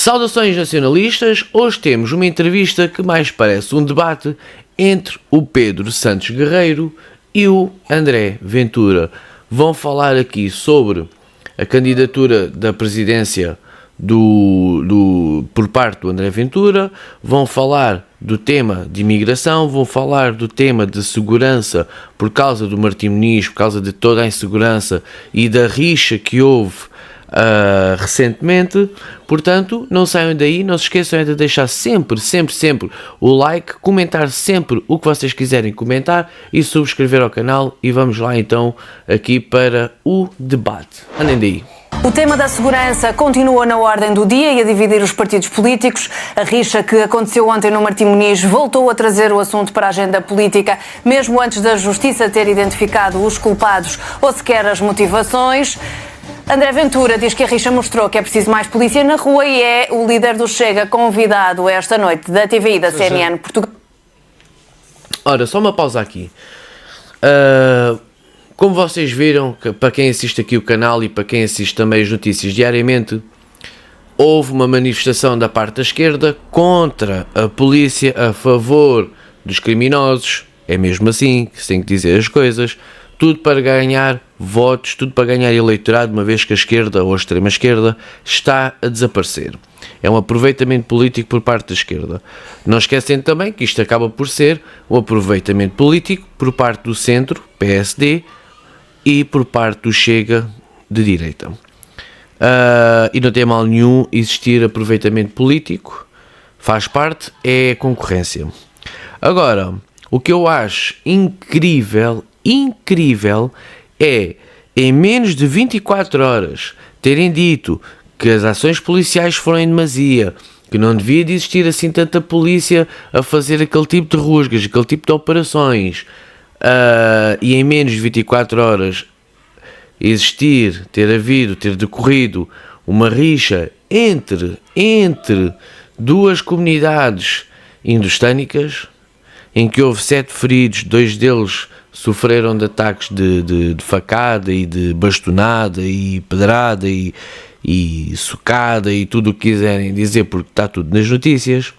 Saudações nacionalistas, hoje temos uma entrevista que mais parece um debate entre o Pedro Santos Guerreiro e o André Ventura. Vão falar aqui sobre a candidatura da presidência por parte do André Ventura, vão falar do tema de imigração, vão falar do tema de segurança por causa do Martim Moniz, por causa de toda a insegurança e da rixa que houve recentemente. Portanto, não saiam daí, não se esqueçam de deixar sempre o like, comentar sempre o que vocês quiserem comentar e subscrever ao canal, e vamos lá então aqui para o debate. Andem daí. O tema da segurança continua na ordem do dia e a dividir os partidos políticos. A rixa que aconteceu ontem no Martim Moniz voltou a trazer o assunto para a agenda política, mesmo antes da Justiça ter identificado os culpados ou sequer as motivações. André Ventura diz que a rixa mostrou que é preciso mais polícia na rua e é o líder do Chega convidado esta noite da TVI da CNN Portugal. Ora, só uma pausa aqui. Como vocês viram, para quem assiste aqui o canal e para quem assiste também as notícias diariamente, houve uma manifestação da parte da esquerda contra a polícia a favor dos criminosos. É mesmo assim que se tem que dizer as coisas. Tudo para ganhar votos, tudo para ganhar eleitorado, uma vez que a esquerda ou a extrema-esquerda está a desaparecer. É um aproveitamento político por parte da esquerda. Não esquecem também que isto acaba por ser um aproveitamento político por parte do centro, PSD, e por parte do Chega de direita. E não tem mal nenhum existir aproveitamento político, faz parte, é a concorrência. Agora, o que eu acho incrível é, em menos de 24 horas, terem dito que as ações policiais foram em demasia, que não devia de existir assim tanta polícia a fazer aquele tipo de rusgas, aquele tipo de operações, e em menos de 24 horas ter decorrido uma rixa entre duas comunidades indostânicas, em que houve 7 feridos, 2 deles sofreram de ataques de facada e de bastonada e pedrada e socada e tudo o que quiserem dizer, porque está tudo nas notícias,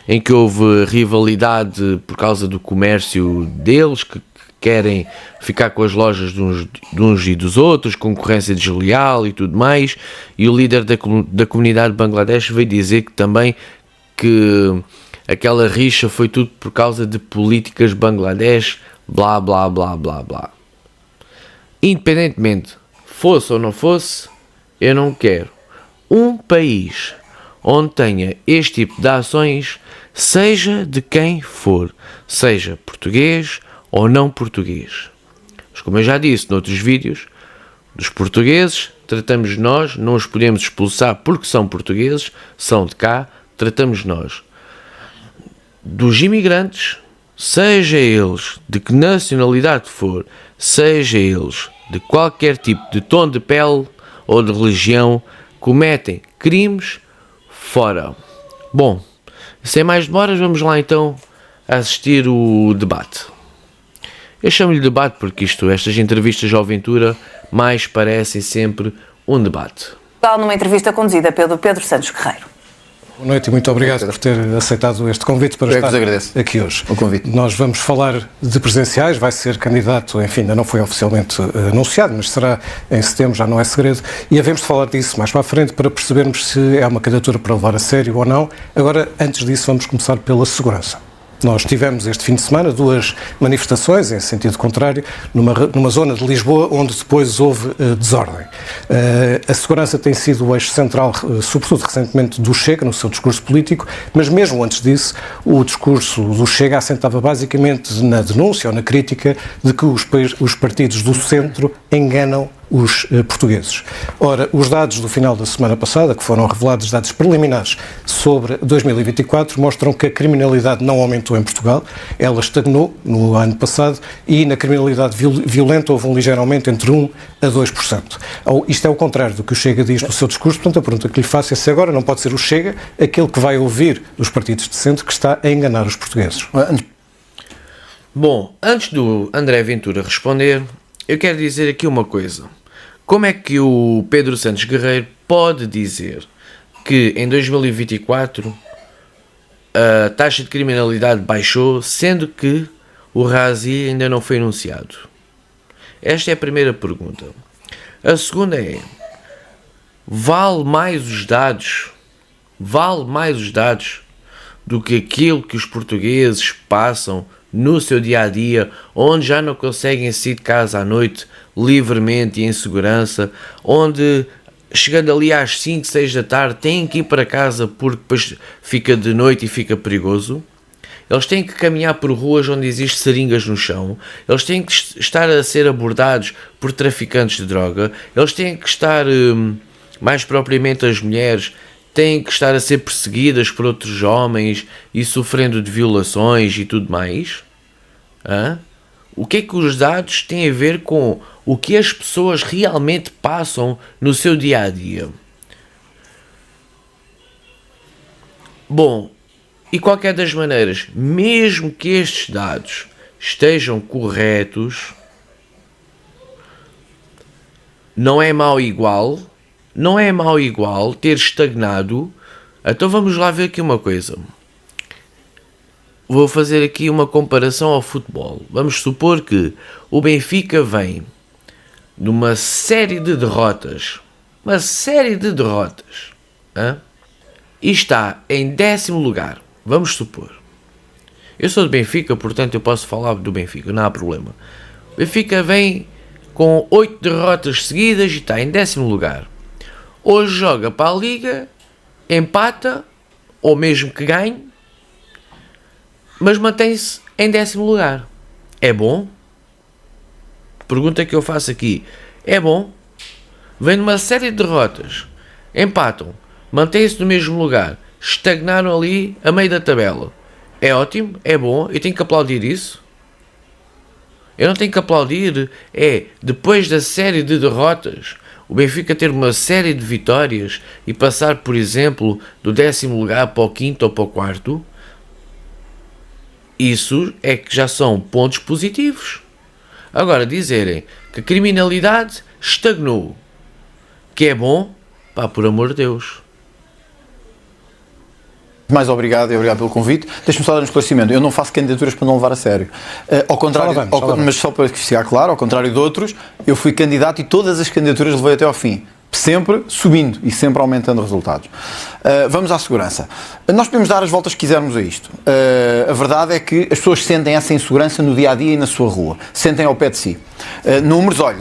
em que houve rivalidade por causa do comércio deles, que querem ficar com as lojas de uns e dos outros, concorrência desleal e tudo mais, e o líder da comunidade de Bangladesh veio dizer que também que aquela rixa foi tudo por causa de políticas de Bangladesh, blá blá blá blá blá. Independentemente, fosse ou não fosse, eu não quero um país onde tenha este tipo de ações, seja de quem for, seja português ou não português. Mas como eu já disse noutros vídeos, dos portugueses tratamos nós, não os podemos expulsar porque são portugueses, são de cá, tratamos nós. Dos imigrantes, seja eles de que nacionalidade for, seja eles de qualquer tipo de tom de pele ou de religião, cometem crimes, fora. Bom, sem mais demoras, vamos lá então assistir o debate. Eu chamo-lhe debate porque estas entrevistas ao Ventura mais parecem sempre um debate. Numa entrevista conduzida pelo Pedro Santos Guerreiro. Boa noite e muito obrigado por ter aceitado este convite para estar aqui hoje. O convite. Nós vamos falar de presidenciais, vai ser candidato, enfim, ainda não foi oficialmente anunciado, mas será em setembro, já não é segredo, e havemos de falar disso mais para a frente para percebermos se é uma candidatura para levar a sério ou não. Agora, antes disso, vamos começar pela segurança. Nós tivemos este fim de semana 2 manifestações em sentido contrário numa zona de Lisboa onde depois houve desordem. A segurança tem sido o eixo central, sobretudo recentemente, do Chega no seu discurso político, mas mesmo antes disso o discurso do Chega assentava basicamente na denúncia ou na crítica de que os partidos do centro enganam os portugueses. Ora, os dados do final da semana passada, que foram revelados, dados preliminares sobre 2024, mostram que a criminalidade não aumentou em Portugal, ela estagnou no ano passado e na criminalidade violenta houve um ligeiro aumento entre 1% a 2%. Isto é o contrário do que o Chega diz no seu discurso, portanto a pergunta que lhe faço é se agora não pode ser o Chega aquele que vai ouvir dos partidos de centro que está a enganar os portugueses. Bom, antes do André Ventura responder, eu quero dizer aqui uma coisa. Como é que o Pedro Santos Guerreiro pode dizer que em 2024 a taxa de criminalidade baixou, sendo que o RASI ainda não foi anunciado? Esta é a primeira pergunta. A segunda é: vale mais os dados do que aquilo que os portugueses passam no seu dia-a-dia, onde já não conseguem sair de casa à noite livremente e em segurança, onde chegando ali às 5, 6 da tarde têm que ir para casa porque depois fica de noite e fica perigoso? Eles têm que caminhar por ruas onde existem seringas no chão, eles têm que estar a ser abordados por traficantes de droga, eles têm que estar, mais propriamente as mulheres, têm que estar a ser perseguidas por outros homens e sofrendo de violações e tudo mais? O que é que os dados têm a ver com o que as pessoas realmente passam no seu dia-a-dia? Bom, e qualquer das maneiras, mesmo que estes dados estejam corretos, não é mau igual ter estagnado. Então vamos lá ver aqui uma coisa. Vou fazer aqui uma comparação ao futebol. Vamos supor que o Benfica vem de uma série de derrotas. E está em 10º lugar. Vamos supor. Eu sou do Benfica, portanto eu posso falar do Benfica, não há problema. O Benfica vem com 8 derrotas seguidas e está em 10º lugar. Hoje joga para a Liga, empata, ou mesmo que ganhe, mas mantém-se em 10º lugar. É bom? Pergunta que eu faço aqui. É bom? Vem de uma série de derrotas, empatam, mantêm-se no mesmo lugar, estagnaram ali a meio da tabela. É ótimo? É bom? Eu tenho que aplaudir isso? Eu não tenho que aplaudir, depois da série de derrotas, o Benfica ter uma série de vitórias e passar, por exemplo, do 10º lugar para o 5º ou para o 4º. Isso é que já são pontos positivos. Agora, dizerem que a criminalidade estagnou, que é bom, pá, por amor de Deus. Mais obrigado e obrigado pelo convite. Deixa-me só dar um esclarecimento. Eu não faço candidaturas para não levar a sério. Ao contrário, mas só para que ficar claro, ao contrário de outros, eu fui candidato e todas as candidaturas levei até ao fim. Sempre subindo e sempre aumentando resultados. Vamos à segurança. Nós podemos dar as voltas que quisermos a isto. A verdade é que as pessoas sentem essa insegurança no dia-a-dia e na sua rua. Sentem ao pé de si. Números, olha,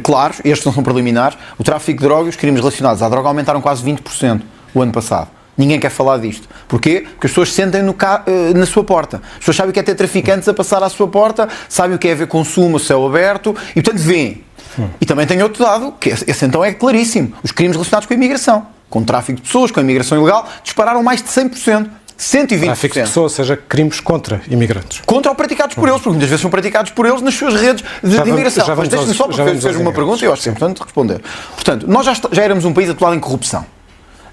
claros, estes não são preliminares. O tráfico de droga e os crimes relacionados à droga aumentaram quase 20% o ano passado. Ninguém quer falar disto. Porquê? Porque as pessoas sentem na sua porta. As pessoas sabem o que é ter traficantes a passar à sua porta, sabem o que é ver consumo a céu aberto e, portanto, veem. E também tem outro dado, que esse então é claríssimo. Os crimes relacionados com a imigração, com o tráfico de pessoas, com a imigração ilegal, dispararam mais de 100%. 120%. Tráfico de pessoas, ou seja, crimes contra imigrantes. Contra ou praticados por eles, porque muitas vezes são praticados por eles nas suas redes de imigração. Mas deixe-me só, porque fez uma pergunta e eu acho que é importante responder. Portanto, nós já éramos um país atuado em corrupção.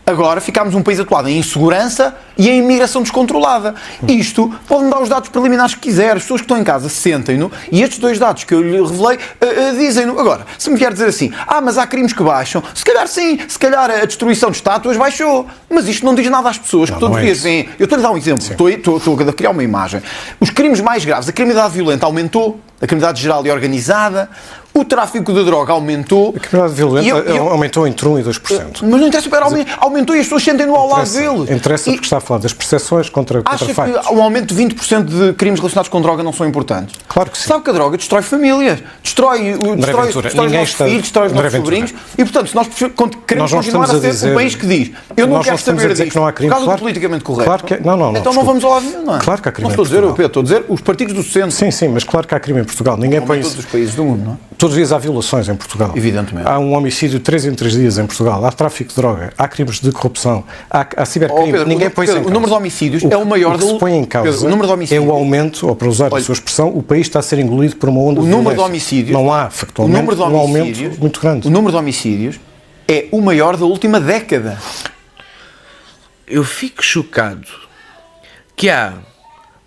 Agora ficámos um país atuado em insegurança e em imigração descontrolada. Isto pode-me dar os dados preliminares que quiser. As pessoas que estão em casa sentem-no e estes dois dados que eu lhe revelei dizem-no. Agora, se me vier dizer assim, mas há crimes que baixam, se calhar sim, se calhar a destruição de estátuas baixou. Mas isto não diz nada às pessoas que todos os dias veem. Eu estou-lhe a dar um exemplo, estou a criar uma imagem. Os crimes mais graves, a criminalidade violenta aumentou, a criminalidade geral e organizada, o tráfico de droga aumentou. A criminalidade violenta aumentou entre 1% e 2%. Mas não interessa, aumentou e as pessoas sentem-no ao lado deles. Interessa porque está a falar das percepções contra factos. Acha que um aumento de 20% de crimes relacionados com droga não são importantes? Claro que sim. Sabe que a droga destrói famílias, destrói os nossos filhos, destrói os nossos sobrinhos. E, portanto, se nós queremos continuar a ser um país que diz eu não quero saber disto por causa do politicamente correto, então não vamos ao lado nenhum, não é? Claro que há crime em Portugal. Estou a dizer os partidos do centro. Sim, mas claro que há crime em Portugal. Ninguém põe todos os países do mundo, não é? Todos os dias há violações em Portugal. Evidentemente. Há um homicídio 3 em 3 dias em Portugal. Há tráfico de droga. Há crimes de corrupção. Há cibercrime. Pedro, ninguém põe o número de homicídios é o maior do... O que se põe em causa Pedro, o número de homicídios, é o aumento, ou para usar a sua expressão, o país está a ser engolido por uma onda de número de homicídios. Não há, factualmente, um aumento muito grande. O número de homicídios é o maior da última década. Eu fico chocado que há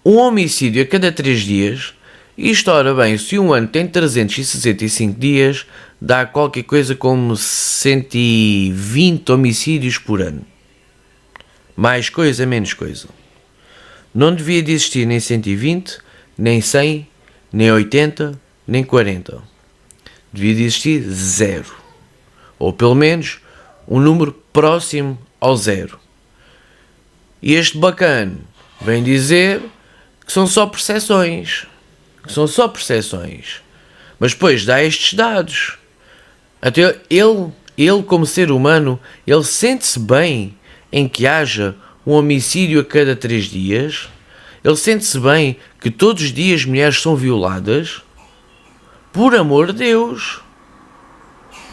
um homicídio a cada 3 dias. Isto, ora bem, se um ano tem 365 dias, dá qualquer coisa como 120 homicídios por ano. Mais coisa, menos coisa. Não devia de existir nem 120, nem 100, nem 80, nem 40. Devia de existir 0. Ou pelo menos um número próximo ao 0. E este bacana vem dizer que são só percepções. Mas depois dá estes dados. Até ele como ser humano, ele sente-se bem em que haja um homicídio a cada 3 dias. Ele sente-se bem que todos os dias mulheres são violadas. Por amor de Deus.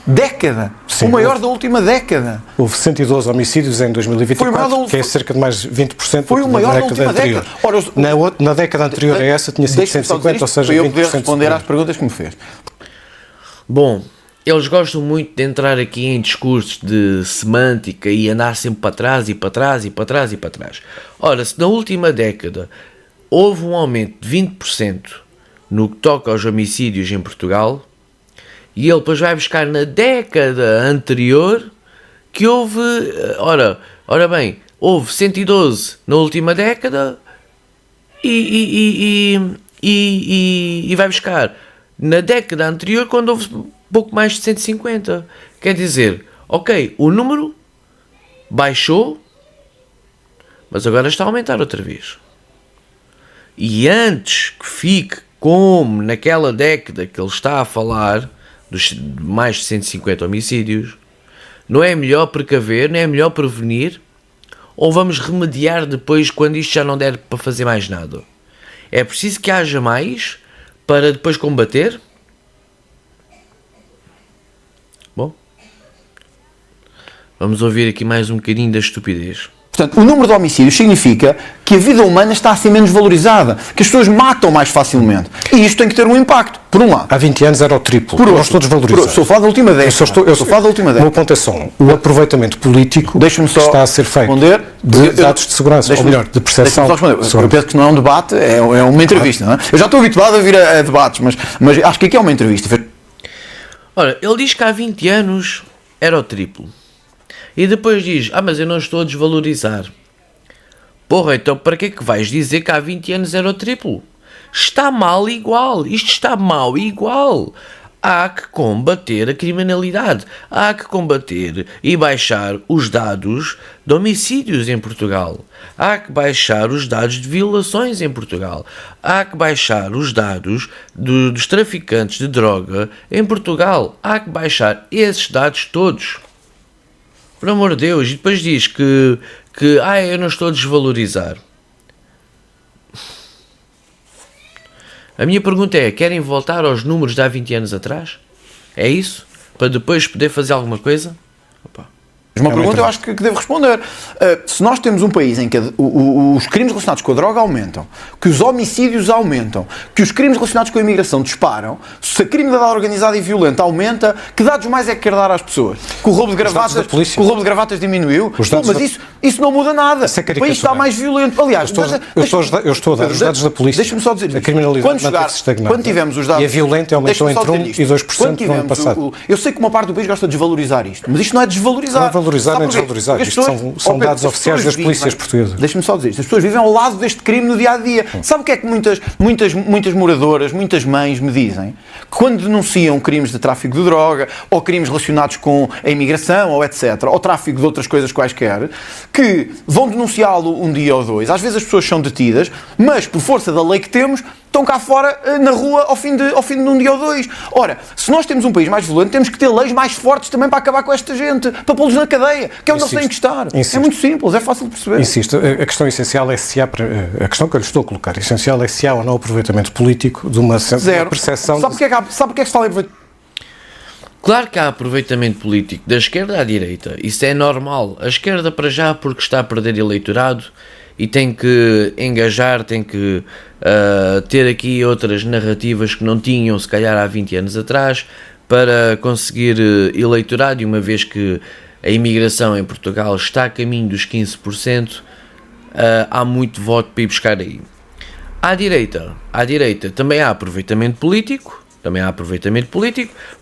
Década. Sim, o maior da última década. Houve 112 homicídios em 2024, que é cerca de mais 20% foi o maior da década anterior. Ora, na década anterior a essa tinha sido 150, ou seja, 20%. Para eu poder responder às perguntas que me fez. Bom, eles gostam muito de entrar aqui em discursos de semântica e andar sempre para trás e para trás e para trás e para trás. Ora, se na última década houve um aumento de 20% no que toca aos homicídios em Portugal, e ele depois vai buscar na década anterior que houve, ora bem, houve 112 na última década e vai buscar na década anterior quando houve pouco mais de 150. Quer dizer, ok, o número baixou, mas agora está a aumentar outra vez. E antes que fique como naquela década que ele está a falar, dos mais de 150 homicídios, não é melhor precaver, não é melhor prevenir? Ou vamos remediar depois quando isto já não der para fazer mais nada? É preciso que haja mais para depois combater? Bom, vamos ouvir aqui mais um bocadinho da estupidez. Portanto, o número de homicídios significa que a vida humana está a ser menos valorizada, que as pessoas matam mais facilmente. E isto tem que ter um impacto, por um lado. Há 20 anos era o triplo. Por outro, não estou desvalorizado. Estou a falar da última década. Estou a falar da última década. O meu ponto é só o aproveitamento político que está a ser feito de dados de segurança, ou melhor, de percepção. Eu penso que não é um debate, é uma entrevista. Não é? Eu já estou habituado a vir a debates, mas acho que aqui é uma entrevista. Ora, ele diz que há 20 anos era o triplo. E depois diz, mas eu não estou a desvalorizar. Porra, então para que é que vais dizer que há 20 anos era o triplo? Está mal igual. Isto está mal igual. Há que combater a criminalidade. Há que combater e baixar os dados de homicídios em Portugal. Há que baixar os dados de violações em Portugal. Há que baixar os dados dos traficantes de droga em Portugal. Há que baixar esses dados todos. Por amor de Deus, e depois diz que eu não estou a desvalorizar. A minha pergunta é, querem voltar aos números de há 20 anos atrás? É isso? Para depois poder fazer alguma coisa? Opa. Uma pergunta eu acho que devo responder. Se nós temos um país em que os crimes relacionados com a droga aumentam, que os homicídios aumentam, que os crimes relacionados com a imigração disparam, se a criminalidade organizada e violenta aumenta, que dados mais é que quer dar às pessoas? Que o roubo de gravatas diminuiu? Mas isso não muda nada. O país está mais violento. Aliás, eu estou a dar os dados da polícia. Deixa-me só dizer a criminalidade mantém-se estagnada. Quando tivemos os dados... E a violenta aumentou entre 1% e 2% no ano passado. Eu sei que uma parte do país gosta de desvalorizar isto, mas isto não é desvalorizar. Valorizar nem desvalorizar. Isto são dados oficiais das polícias portuguesas. Deixa-me só dizer isto. As pessoas vivem ao lado deste crime no dia-a-dia. Sabe o que é que muitas moradoras, muitas mães me dizem? Que quando denunciam crimes de tráfico de droga, ou crimes relacionados com a imigração, ou etc., ou tráfico de outras coisas quaisquer, que vão denunciá-lo um dia ou dois. Às vezes as pessoas são detidas, mas por força da lei que temos, estão cá fora, na rua, ao fim de um dia ou dois. Ora, se nós temos um país mais violento, temos que ter leis mais fortes também para acabar com esta gente, para pô-los na cadeia, que é onde eles têm que estar. É muito simples, é fácil de perceber. Insisto, a questão essencial é se há, a questão que eu lhe estou a colocar, essencial é se há ou não aproveitamento político de uma percepção... Sabe porque é que se fala em aproveitamento? Claro que há aproveitamento político da esquerda à direita, isso é normal. A esquerda para já porque está a perder eleitorado e tem que engajar, tem que ter aqui outras narrativas que não tinham se calhar há 20 anos atrás para conseguir eleitorado, e uma vez que a imigração em Portugal está a caminho dos 15%, há muito voto para ir buscar aí. À direita também há aproveitamento político,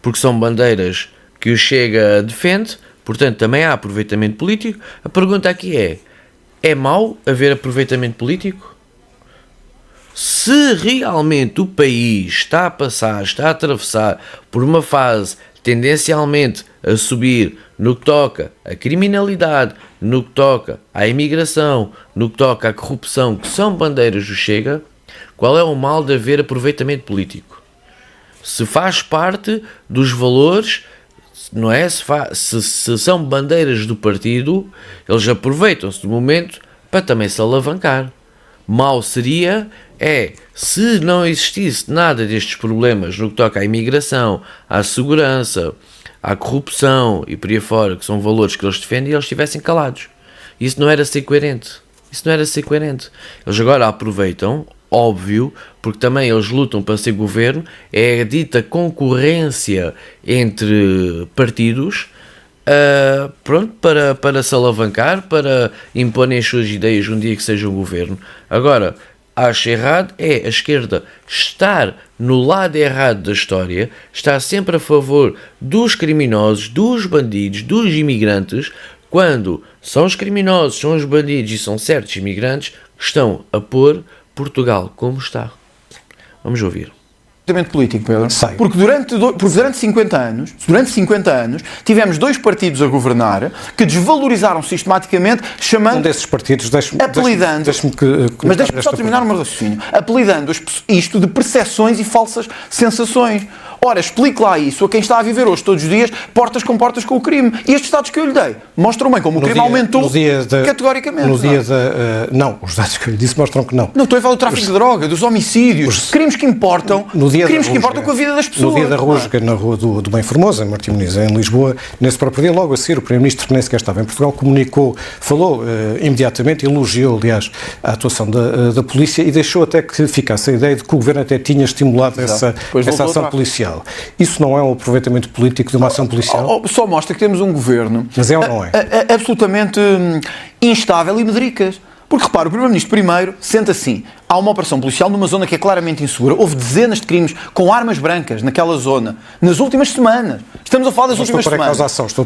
porque são bandeiras que o Chega defende, portanto também há aproveitamento político. A pergunta aqui é, É mau haver aproveitamento político? Se realmente o país está a atravessar por uma fase tendencialmente a subir no que toca à criminalidade, no que toca à imigração, no que toca à corrupção, que são bandeiras do Chega, qual é o mal de haver aproveitamento político? Se faz parte dos valores, não é? Se são bandeiras do partido, eles aproveitam-se do momento para também se alavancar. Mal seria se não existisse nada destes problemas no que toca à imigração, à segurança, à corrupção e por aí fora, que são valores que eles defendem, e eles estivessem calados. Isso não era ser coerente. Eles agora aproveitam, óbvio, porque também eles lutam para ser governo, é a dita concorrência entre partidos, para se alavancar, para imporem as suas ideias um dia que seja um governo. Agora, acho errado a esquerda estar no lado errado da história, estar sempre a favor dos criminosos, dos bandidos, dos imigrantes, quando são os criminosos, são os bandidos e são certos imigrantes que estão a pôr Portugal como está. Vamos ouvir. Político, Pedro. Sei. Porque durante 50 anos tivemos dois partidos a governar que desvalorizaram sistematicamente, chamando... Um desses partidos, apelidando... Mas deixe-me só terminar o meu raciocínio. Apelidando isto de percepções e falsas sensações. Ora, explique lá isso a quem está a viver hoje, todos os dias, portas com o crime. E estes dados que eu lhe dei mostram bem como o crime aumentou categoricamente. Não, os dados que eu lhe disse mostram que não. Não, estou a falar do tráfico de droga, dos homicídios, crimes que importam, com a vida das pessoas. No dia da Rusga, na rua do Bem Formoso, em Martim Muniz, em Lisboa, nesse próprio dia, logo a seguir, o Primeiro-Ministro, que nem sequer estava em Portugal, falou imediatamente, elogiou, aliás, a atuação da polícia e deixou até que ficasse a ideia de que o Governo até tinha estimulado essa ação policial. Isso não é um aproveitamento político de uma ação policial? Só mostra que temos um governo... Mas é ou não é? Absolutamente instável e medricas. Porque, repara, o Primeiro-Ministro primeiro sente assim, há uma operação policial numa zona que é claramente insegura. Houve dezenas de crimes com armas brancas naquela zona, nas últimas semanas. Estamos a falar das últimas semanas.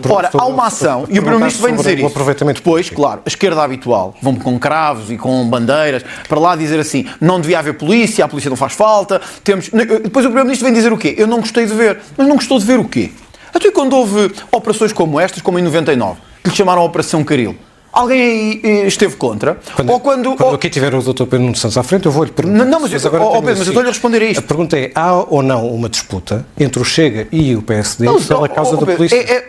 Ora, há uma ação e o Primeiro-Ministro vem dizer isso. Depois, claro, a esquerda habitual, vão com cravos e com bandeiras, para lá dizer assim, não devia haver polícia, a polícia não faz falta, Depois o Primeiro-Ministro vem dizer o quê? Eu não gostei de ver. Mas não gostou de ver o quê? Até quando houve operações como estas, como em 99, que lhe chamaram a Operação Caril, alguém aí esteve contra? Quando aqui tiver o Dr. Pedro Nuno Santos à frente, eu vou-lhe perguntar. Mas eu estou-lhe a responder a isto. A pergunta é, há ou não uma disputa entre o Chega e o PSD pela causa da polícia?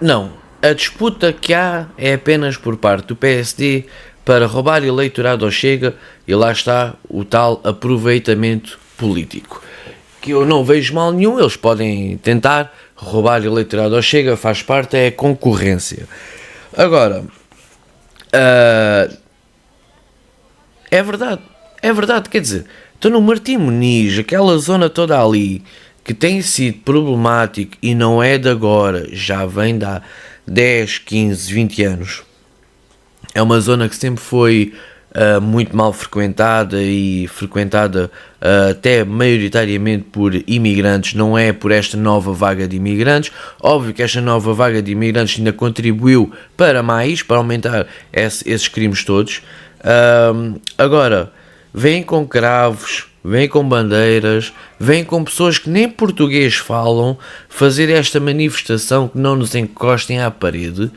Não. A disputa que há é apenas por parte do PSD para roubar eleitorado ao Chega, e lá está o tal aproveitamento político. Que eu não vejo mal nenhum, eles podem tentar roubar eleitorado ao Chega, faz parte, é concorrência. Agora, é verdade, quer dizer, estou no Martim Muniz, aquela zona toda ali, que tem sido problemático e não é de agora, já vem de há 10, 15, 20 anos. É uma zona que sempre foi muito mal frequentada e frequentada até maioritariamente por imigrantes, não é por esta nova vaga de imigrantes. Óbvio que esta nova vaga de imigrantes ainda contribuiu para aumentar esses crimes todos. Agora, vêm com cravos, vêm com bandeiras, vêm com pessoas que nem português falam, fazer esta manifestação que não nos encostem à parede.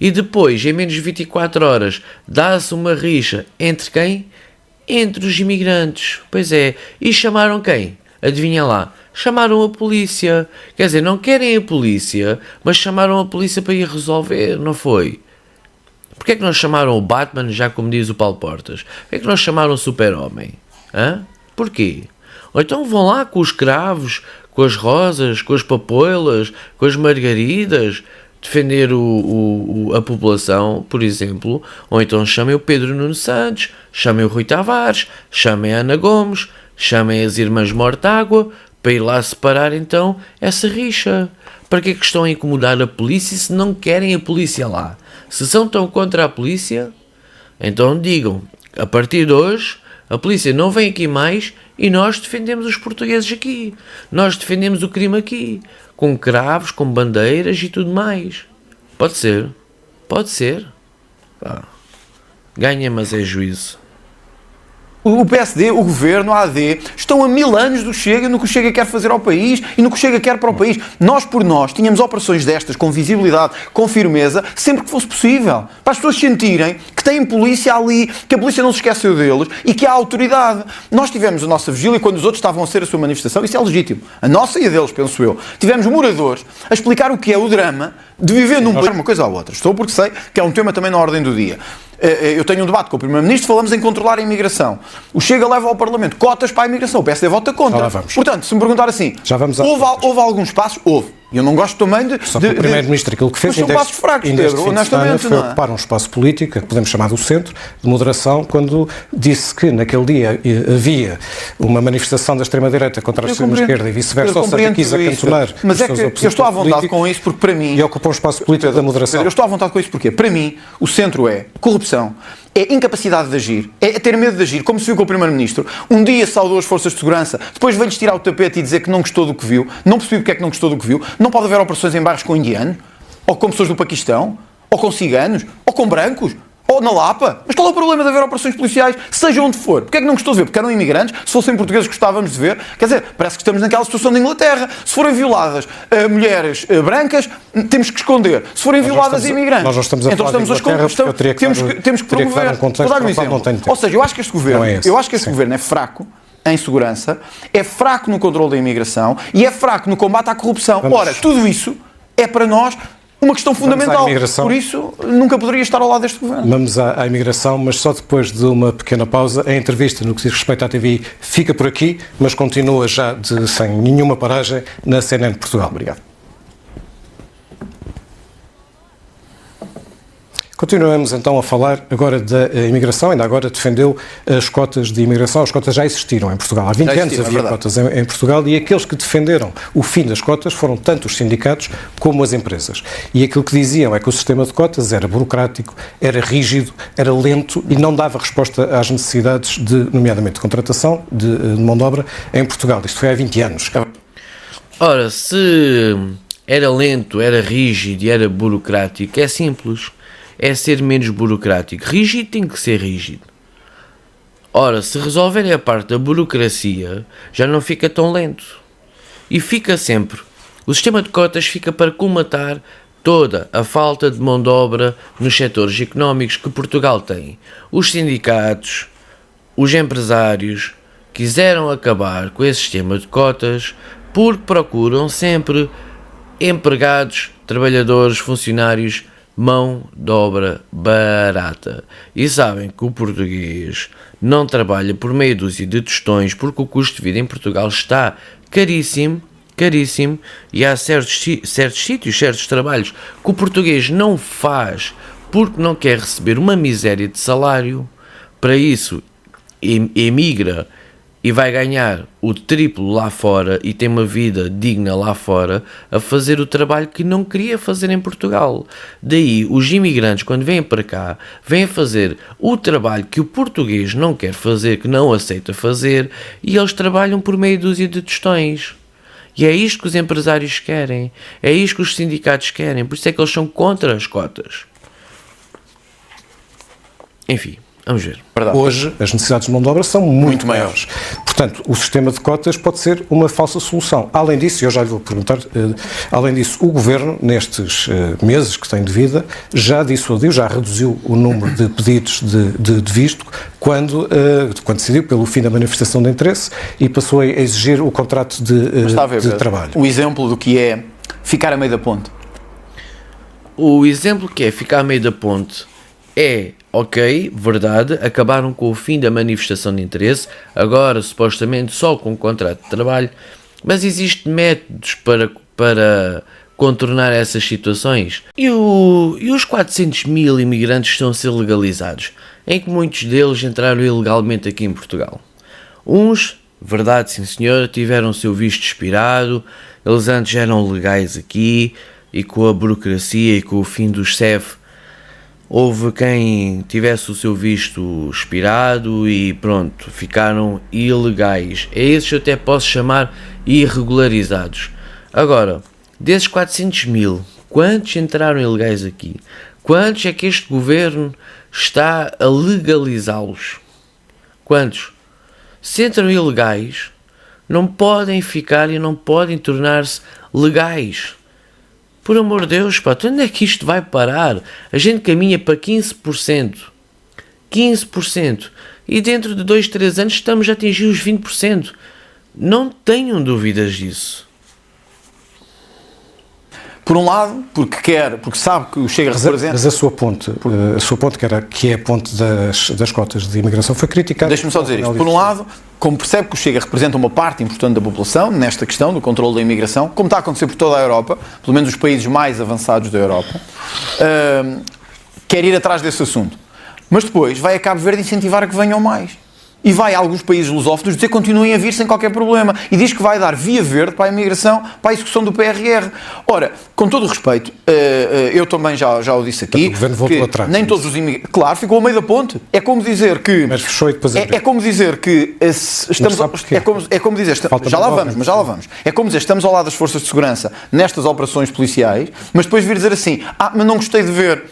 E depois, em menos de 24 horas, dá-se uma rixa entre quem? Entre os imigrantes. Pois é. E chamaram quem? Adivinha lá. Chamaram a polícia. Quer dizer, não querem a polícia, mas chamaram a polícia para ir resolver, não foi? Porquê é que não chamaram o Batman, já como diz o Paulo Portas? Porquê é que não chamaram o Super-Homem? Porquê? Ou então vão lá com os cravos, com as rosas, com as papoilas, com as margaridas, defender a população, por exemplo, ou então chamem o Pedro Nuno Santos, chamem o Rui Tavares, chamem a Ana Gomes, chamem as irmãs Mortágua, para ir lá separar então essa rixa. Para que é que estão a incomodar a polícia se não querem a polícia lá? Se são tão contra a polícia, então digam, a partir de hoje, a polícia não vem aqui mais e nós defendemos os portugueses aqui. Nós defendemos o crime aqui. Com cravos, com bandeiras e tudo mais. Pode ser. Ganha, mas é juízo. O PSD, o Governo, a AD, estão a 1000 anos do Chega, no que o Chega quer fazer ao país e no que o Chega quer para o país. Nós, por nós, tínhamos operações destas, com visibilidade, com firmeza, sempre que fosse possível. Para as pessoas sentirem que têm polícia ali, que a polícia não se esqueceu deles e que há autoridade. Nós tivemos a nossa vigília quando os outros estavam a ser a sua manifestação, isso é legítimo. A nossa e a deles, penso eu. Tivemos moradores a explicar o que é o drama de viver num país, uma coisa ou outra. Estou porque sei que é um tema também na ordem do dia. Eu tenho um debate com o Primeiro-Ministro, falamos em controlar a imigração. O Chega leva ao Parlamento cotas para a imigração, o PSD vota contra. Portanto, se me perguntar assim, houve alguns passos? Houve. E eu não gosto também de... Só que o Primeiro-Ministro aquilo que fez... Mas são passos fracos, Pedro, honestamente, foi ocupar um espaço político, que podemos chamar do centro, de moderação, quando disse que naquele dia havia uma manifestação da extrema-direita contra a extrema-esquerda e vice-versa, ou seja, quis acantonar... Mas é que eu estou à vontade com isso porque, para mim... E ocupou um espaço político da moderação. Eu estou à vontade com isso porque, para mim, o centro é corrupção, é incapacidade de agir, é ter medo de agir, como se viu com o Primeiro-Ministro. Um dia saudou as forças de segurança, depois veio-lhes tirar o tapete e dizer que não gostou do que viu, não percebi porque é que não gostou do que viu. Não pode haver operações em bairros com indianos, ou com pessoas do Paquistão, ou com ciganos, ou com brancos, ou na Lapa. Mas qual é o problema de haver operações policiais, seja onde for? Porque é que não gostou de ver? Porque eram imigrantes? Se fossem portugueses gostávamos de ver? Quer dizer, parece que estamos naquela situação da Inglaterra. Se forem violadas mulheres brancas, temos que esconder. Se forem violadas imigrantes, nós não estamos a então falar estamos de Inglaterra, temos que promover. Vou dar um exemplo. Ou seja, eu acho que este governo é fraco em segurança, é fraco no controle da imigração e é fraco no combate à corrupção. Ora, tudo isso é para nós uma questão fundamental. Por isso, nunca poderia estar ao lado deste governo. Vamos à imigração, mas só depois de uma pequena pausa. A entrevista, no que diz respeito à TVI, fica por aqui, mas continua já sem nenhuma paragem na CNN de Portugal. Obrigado. Continuamos então a falar agora da imigração. Ainda agora defendeu as cotas de imigração. As cotas já existiram em Portugal. Há 20 anos havia cotas em Portugal e aqueles que defenderam o fim das cotas foram tanto os sindicatos como as empresas. E aquilo que diziam é que o sistema de cotas era burocrático, era rígido, era lento e não dava resposta às necessidades nomeadamente de contratação de mão de obra em Portugal. Isto foi há 20 anos. Ora, se era lento, era rígido e era burocrático, é simples. É ser menos burocrático. Rígido tem que ser rígido. Ora, se resolverem a parte da burocracia, já não fica tão lento. E fica sempre. O sistema de cotas fica para colmatar toda a falta de mão de obra nos setores económicos que Portugal tem. Os sindicatos, os empresários, quiseram acabar com esse sistema de cotas porque procuram sempre empregados, trabalhadores, funcionários, mão de obra barata. E sabem que o português não trabalha por meia dúzia de tostões porque o custo de vida em Portugal está caríssimo, caríssimo, e há certos sítios, certos trabalhos que o português não faz porque não quer receber uma miséria de salário. Para isso emigra e vai ganhar o triplo lá fora e tem uma vida digna lá fora a fazer o trabalho que não queria fazer em Portugal. Daí os imigrantes, quando vêm para cá, vêm fazer o trabalho que o português não quer fazer, que não aceita fazer, e eles trabalham por meia dúzia de tostões. E é isto que os empresários querem, é isto que os sindicatos querem, por isso é que eles são contra as cotas. Enfim. Vamos ver. Verdade. Hoje, as necessidades de mão de obra são muito maiores. Portanto, o sistema de cotas pode ser uma falsa solução. Além disso, eu já lhe vou perguntar, além disso, o Governo, nestes meses que tem de vida, já dissuadiu, já reduziu o número de pedidos de visto quando decidiu pelo fim da manifestação de interesse e passou a exigir o contrato de trabalho. O exemplo do que é ficar a meio da ponte. O exemplo que é ficar a meio da ponte é, ok, verdade, acabaram com o fim da manifestação de interesse, agora supostamente só com o contrato de trabalho, mas existem métodos para contornar essas situações. E os 400 mil imigrantes estão a ser legalizados, em que muitos deles entraram ilegalmente aqui em Portugal. Uns, verdade sim senhor, tiveram o seu visto expirado, eles antes eram legais aqui, e com a burocracia e com o fim dos CEF, houve quem tivesse o seu visto expirado e pronto, ficaram ilegais. A esses eu até posso chamar irregularizados. Agora, desses 400 mil, quantos entraram ilegais aqui? Quantos é que este governo está a legalizá-los? Quantos? Se entram ilegais, não podem ficar e não podem tornar-se legais. Por amor de Deus, pá, onde é que isto vai parar? A gente caminha para 15%. 15%. E dentro de 2, 3 anos estamos a atingir os 20%. Não tenham dúvidas disso. Por um lado, porque sabe que o Chega representa... Mas a sua ponte que é a ponte das cotas de imigração, foi criticada. Deixa-me só dizer isto. Por um lado, como percebe que o Chega representa uma parte importante da população, nesta questão do controle da imigração, como está a acontecer por toda a Europa, pelo menos os países mais avançados da Europa, quer ir atrás desse assunto. Mas depois vai a Cabo Verde incentivar a que venham mais. E vai a alguns países lusófonos dizer que continuem a vir sem qualquer problema. E diz que vai dar via verde para a imigração, para a execução do PRR. Ora, com todo o respeito, eu também já o disse aqui, o governo voltou atrás. Nem todos os imigrantes... Claro, ficou ao meio da ponte. É como dizer que... Mas fechou e depois abriu. É como dizer que... É como dizer... Já lá vamos. É como dizer, estamos ao lado das forças de segurança nestas operações policiais, mas depois vir dizer assim, mas não gostei de ver...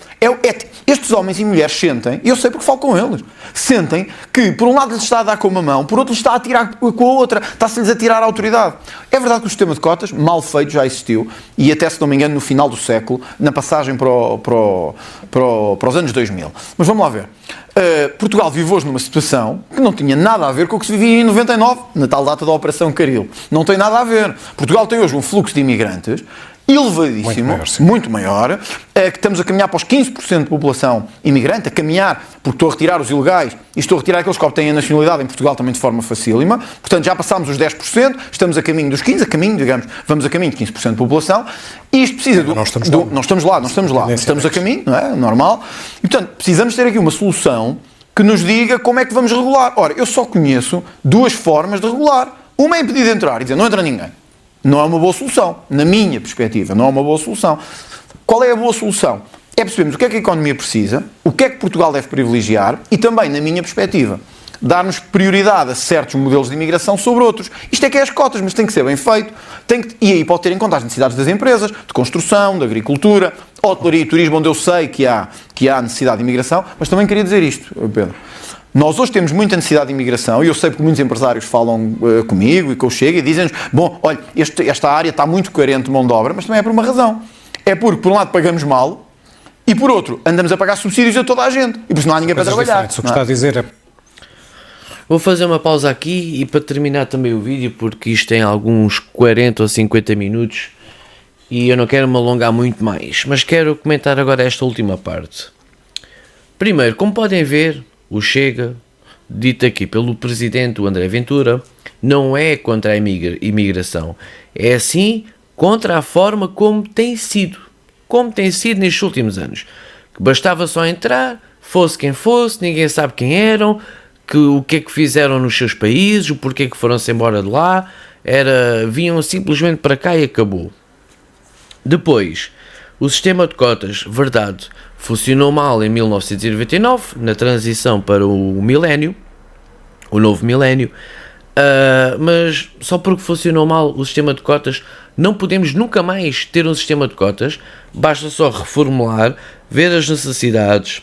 Estes homens e mulheres sentem, e eu sei porque falo com eles, sentem que por um lado lhes está a dar com uma mão, por outro lhes está a tirar com a outra, está-se-lhes a tirar a autoridade. É verdade que o sistema de cotas, mal feito, já existiu, e até, se não me engano, no final do século, na passagem para os anos 2000. Mas vamos lá ver. Portugal vive hoje numa situação que não tinha nada a ver com o que se vivia em 99, na tal data da Operação Caril. Não tem nada a ver. Portugal tem hoje um fluxo de imigrantes elevadíssimo, muito maior, que estamos a caminhar para os 15% de população imigrante, a caminhar, porque estou a retirar os ilegais e estou a retirar aqueles que obtêm a nacionalidade em Portugal também de forma facílima, portanto já passámos os 10%, estamos a caminho dos 15%, vamos a caminho de 15% de população, e isto precisa não estamos lá. Estamos a caminho, não é? Normal, e portanto precisamos ter aqui uma solução que nos diga como é que vamos regular. Ora, eu só conheço duas formas de regular. Uma é impedir de entrar e dizer não entra ninguém. Não é uma boa solução, na minha perspectiva, não é uma boa solução. Qual é a boa solução? É percebermos o que é que a economia precisa, o que é que Portugal deve privilegiar e também, na minha perspectiva, dar-nos prioridade a certos modelos de imigração sobre outros. Isto é que é as cotas, mas tem que ser bem feito, e aí pode ter em conta as necessidades das empresas, de construção, de agricultura, hotelaria e turismo, onde eu sei que há necessidade de imigração, mas também queria dizer isto, Pedro. Nós hoje temos muita necessidade de imigração e eu sei porque muitos empresários falam comigo e que eu chego e dizem-nos, bom, olha, esta área está muito carente de mão de obra, mas também é por uma razão. É porque, por um lado, pagamos mal e, por outro, andamos a pagar subsídios a toda a gente e por isso não há ninguém para trabalhar. O que está a dizer é... Vou fazer uma pausa aqui e para terminar também o vídeo, porque isto tem alguns 40 ou 50 minutos e eu não quero me alongar muito mais, mas quero comentar agora esta última parte. Primeiro, como podem ver, o Chega, dito aqui pelo presidente, o André Ventura, não é contra a imigração. É sim contra a forma como tem sido nestes últimos anos. Que bastava só entrar, fosse quem fosse, ninguém sabe quem eram, o que é que fizeram nos seus países, o porquê que foram-se embora de lá, vinham simplesmente para cá e acabou. Depois, o sistema de cotas, verdade, funcionou mal em 1999, na transição para o novo milénio, mas só porque funcionou mal o sistema de cotas, não podemos nunca mais ter um sistema de cotas, basta só reformular, ver as necessidades,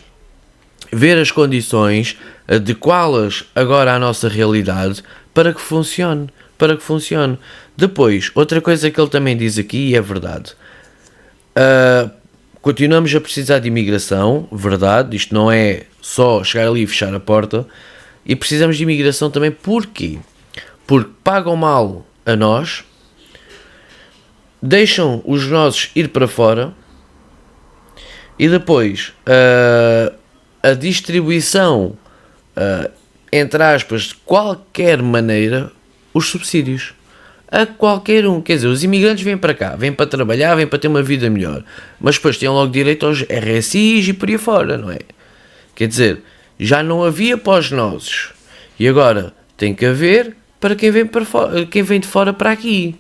ver as condições, adequá-las agora à nossa realidade, para que funcione. Depois, outra coisa que ele também diz aqui, e é verdade, continuamos a precisar de imigração, verdade, isto não é só chegar ali e fechar a porta, e precisamos de imigração também, porquê? Porque pagam mal a nós, deixam os nossos ir para fora, e depois a distribuição, entre aspas, de qualquer maneira, os subsídios. A qualquer um, quer dizer, os imigrantes vêm para cá, vêm para trabalhar, vêm para ter uma vida melhor, mas depois têm logo direito aos RSIs e por aí fora, não é? Quer dizer, já não havia para os nossos, e agora tem que haver para quem vem de fora para aqui.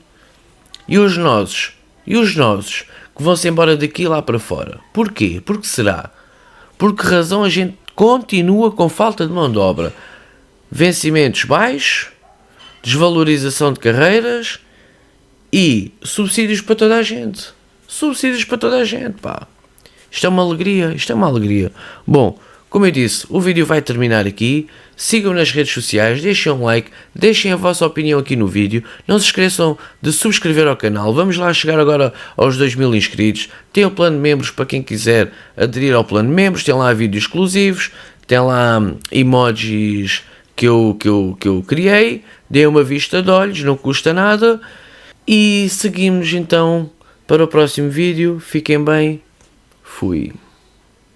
E os nossos, que vão-se embora daqui lá para fora. Porquê? Porque será? Por que razão a gente continua com falta de mão de obra? Vencimentos baixos, desvalorização de carreiras e subsídios para toda a gente. Pá. Isto é uma alegria, isto é uma alegria. Bom, como eu disse, o vídeo vai terminar aqui. Sigam nas redes sociais, deixem um like, deixem a vossa opinião aqui no vídeo. Não se esqueçam de subscrever ao canal. Vamos lá chegar agora aos 2000 inscritos. Tem o plano de membros para quem quiser aderir ao plano de membros. Tem lá vídeos exclusivos, tem lá emojis que eu criei. Dê uma vista de olhos, não custa nada. E seguimos então para o próximo vídeo. Fiquem bem. Fui.